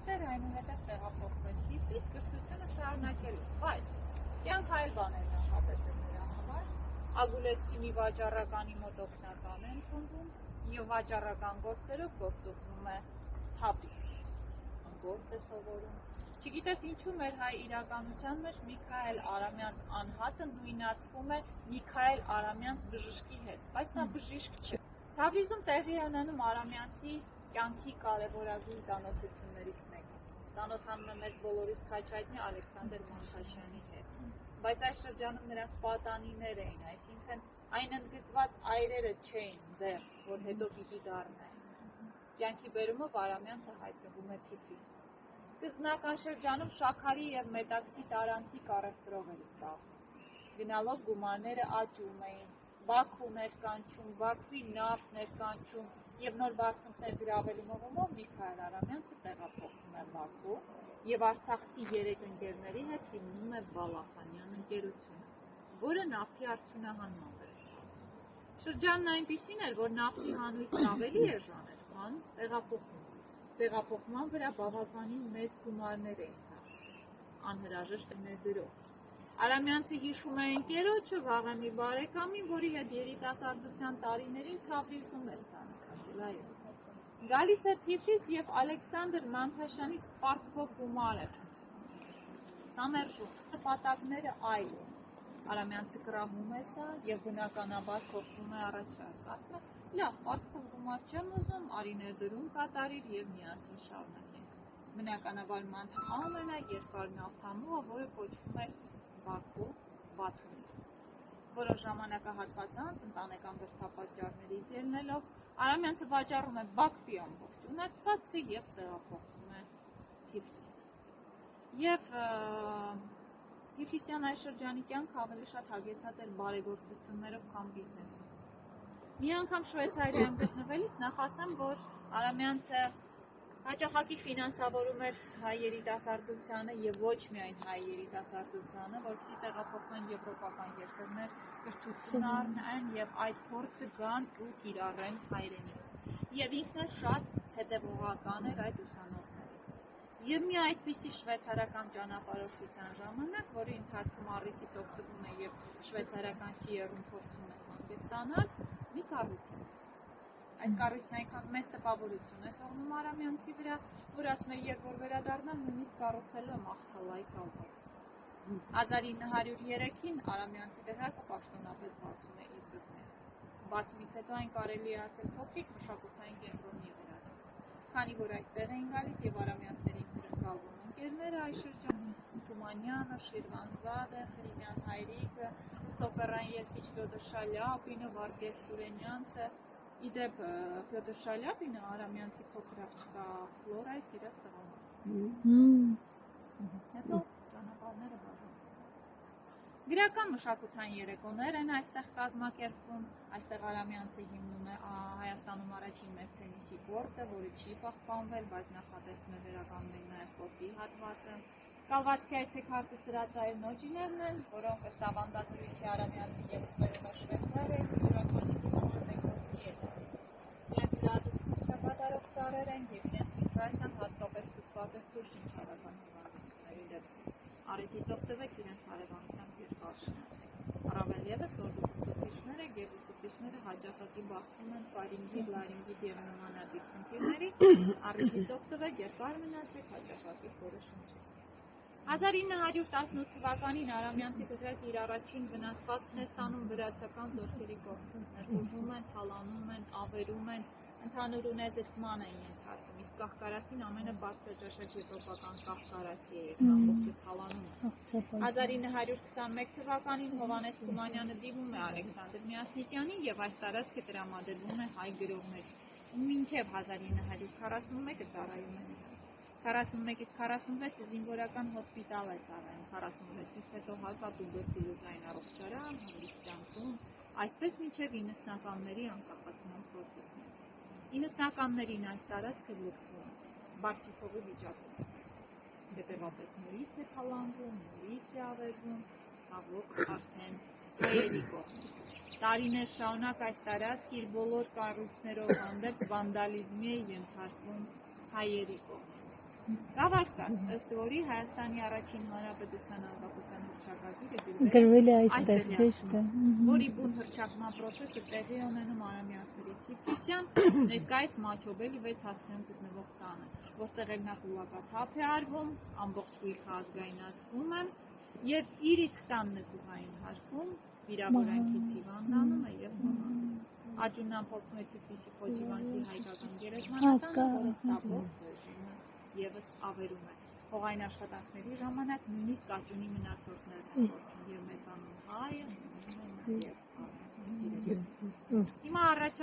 Տեր այնուհետև տեղափոխվել Թիֆլիս կրթությունը շարունակելու, բայց կյանք այլ բաներ նախատեսել նրա համար, Ագուլեսցի մի վաճառականի մոտ օգնական է ընդունվում և վաճառական գործերով գործուղվում է Թավրիզ, գործ է սովորում։ Չգիտես ինչու մեր հայ իրականության մեջ Միքայել Արամյանց անհատը նույնացվում է Միքայել Արամյանց բժշկի հետ, բայց նա բժիշկ չէ։ Թավրիզում տեղի է ունենում Արամյանցի կյանքի կարևորագույն ծանոթություններից մեկը։ Ծանոթանում է մեզ բոլորիս քաչ հայտնի Ալեքսանդր Մանթաշյանի հետ, բայց այս շրջանում նրանք պատանիներ էին, այսինքն այն ընդգծված այրերը չէին դեռ, որ հետո պիտի դառնային։ Կյանքի բերումով Արամյանցը հայտնվում է Թիֆլիսում։ Սկզբնական շրջանում շաքարի և մետաքսի տարանցի առևտրով էր զբաղվում։ Գնալով գումարները աճում էին, Բաքու ներկանչում, Բաքվի նավթ ներկանչում և նոր բարձունքներ գրավելու մղումով Միքայել Արամյանցը տեղափոխվում է Բաքու և արցախցի 3 ընկերների հետ հիմնում է Բալախանյան ընկերությունը, որը նավթի արդյունահանմամբ էր զբաղվում։ Շրջանն այնպիսին էր, որ նավթի հանույթն ավելի էժան էր, քան տեղափոխման վրա բավականին մեծ գումարներ էին ծախսվում, անհրաժեշտ ներդրող։ Արամյանցը հիշում է ընկերոջը Վաղեմի բարեկամին, որի հետ երիտասարդության տարիներին Թավրիզում էր ծանոթացել։ Գալիս է Թիֆլիս և Ալեքսանդր Մանթաշյանից պարտվող գումար է։ Սա մերժում, նպատակները այլ են։ Արամյանցը կռահում է սա և բնականաբար փոխվում է առաջարկ, ասում է, լավ, պարտվող գումար չեմ ուզում, արի ներդրում կատարիր և միասին շարունակենք։ Բնականաբար Մանթաշյանը ամենաերկար նավթամուղը, որը կոչվում է Բաքու Բաթումի։ Որոշ ժամանակահատված անց ընտանեկան բրդապատճառներից ելնելով Արամյանցը վաճառում է Բաքվի ամբողջ ունեցվածքը և տեղափոխվում է Թիֆլիս։ Եվ Թիֆլիսյան այս շրջանի կյանքը ավելի շատ հագեցած էր բարեգործություններով, քան բիզնեսով։ Մի անգամ Շվեյցարիայում գտնվելիս նախ ասեմ, որ Արամյանցը հաճախակի ֆինանսավորում էր հայ երիտասարդությանը և ոչ միայն հայ երիտասարդությանը, որպեսզի տեղափոխվեն եվրոպական երկրներ, կրթություն առնեն և այդ փորձը գան ու կիրառեն հայրենիքում։ Եվ ինքն էլ շատ հետևողական էր այդ ուսանողներին։ Եվ մի այդպիսի շվեյցարական ճանապարհորդության ժամանակ, որի ընթացքում առիթից օգտվում է և շվեյցարական Սիերում փորձում է հանգստանալ, մի կառույց է տեսնում։ Այս կառույցն այնքան մեծ տպավորություն է թողնում Արամյանցի վրա, որ ասում է, երբ որ վերադառնամ, նույնիսկ կառուցելու եմ աղթալայի կալվածք։ 1903-ին Արամյանցի դեղակը պաշտոնապես բացում է իր դռները։ Բացումից հետո այն կարելի է ասել փոքրիկ մշակութային կենտրոնի վերածվել, քանի որ այստեղ էին գալիս և Արամյանցներին հյուրընկալվում ընկերները այս շրջանում Թումանյանը, Շիրվանզադը, Խրիմյան Հայրիկը, սոպերային երգիչ Ֆյոդոր Շալյապինը, Վարդգես Սուրենյանցը։ Իդեպ Ֆյոդոր Շալյապինը Արամյանցի փոքր աղջկա Ֆլորայի սիրած տղան։ Հետո ճանապարհները բաժանում։ Գրական մշակութային երեկոներ են այստեղ կազմակերպվում, այստեղ Արամյանցը հիմնում է Հայաստանում առաջին մեծ թենիսի կորտը, որը չի պահպանվել, բայց նախատեսվում է վերականգնել նաև կորտի հատվածը։ Կալվածքի այցեքարտը սրած այլ նոճիներն են, որոնք ըստ ավանդացույցի Արամյանցի ևս վերում է Շվեյցարիայից կատարող ծառեր են և իրենց ֆիլտրացիան հատկապես ցուցված է սուր շնչառական հիվանդությունների դեպքում։ Առիթից օգտվեք իրենց հարևանությամբ երկար շնացեք։ Առավել ևս, որ դուք ուսուցիչները, գերուսուցիչները հաճախակի բախվում են ֆարինգիտ, լարինգիտ և նմանատիպ խնդիրների, առիթից օգտվեք, երկար մնացեք, հաճախակի խորը շնչեք։ 1918 թվականին Արամյանցի դղյակը իր առաջին վնասվածքն է ստանում վրացական զորքերի կողմից, ներխուժում են, թալանում են, ավերում են, ընդհանուր ունեզրկման են ենթարկում, իսկ կահկարասին ամենաբարձրաճաշակ եվրոպական կահկարասի է և ամբողջը թալանում է։ 1921 թվականին Հովհաննես Թումանյանը դիմում է Ալեքսանդր Միասնիկյանին և այս տարածքը տրամադրվում է հայ գրողներին, մինչև 1941-ը ծառայում է նրանց։ 41-ից 46-ը զինվորական հոսպիտալ է ծառայում, 46-ից հետո հակատուբերկուլոզային առողջարան, հանգստյան տուն, այսպես մինչև 90-ականների անկախացման պրոցեսներ։ 90-ականներին այս տարածքը լքվում է, Բարտիքովի վիճակում։ Հետևաբար նորից է թալանվում, նորից է ավերվում, ցավոք արդեն հայերի կողմից։ Տարիներ շարունակ այս տարածքը իր բոլոր կառույցներով հանդերձ վանդալիզմի է ենթարկվում հայերի կողմից։ Կավարկած, ըստ որի Հայաստանի առաջին հանրապետության անկախության հռչակագիրը գրվել է այստեղ, ճիշտ է։ որի բուն հռչակման process-ը տեղի է ունենում Արամյանցների Թիֆլիսյան, ներկայիս Մաչոբելի 6 հասցեում գտնվող տանը, որտեղ հեղինակահավաք է արվում, ամբողջ գույքը ազգայնացվում է եւ իր իսկ տան նկուղային հարկում վիրավորանքից հիվանդանում է եւ մահանում։ Աջունն ամփոփում է Թիֆլիսի Խոջիվանցի հայկական գերեզմանատանը, որը ցավոք ռեժիմը եւս ավերում է։ Հողային աշխատանքների ժամանակ նույնիսկ Աջունի մնացորդներն են կոչում եւ մեծանում հայը, եւ Հիմա առաջ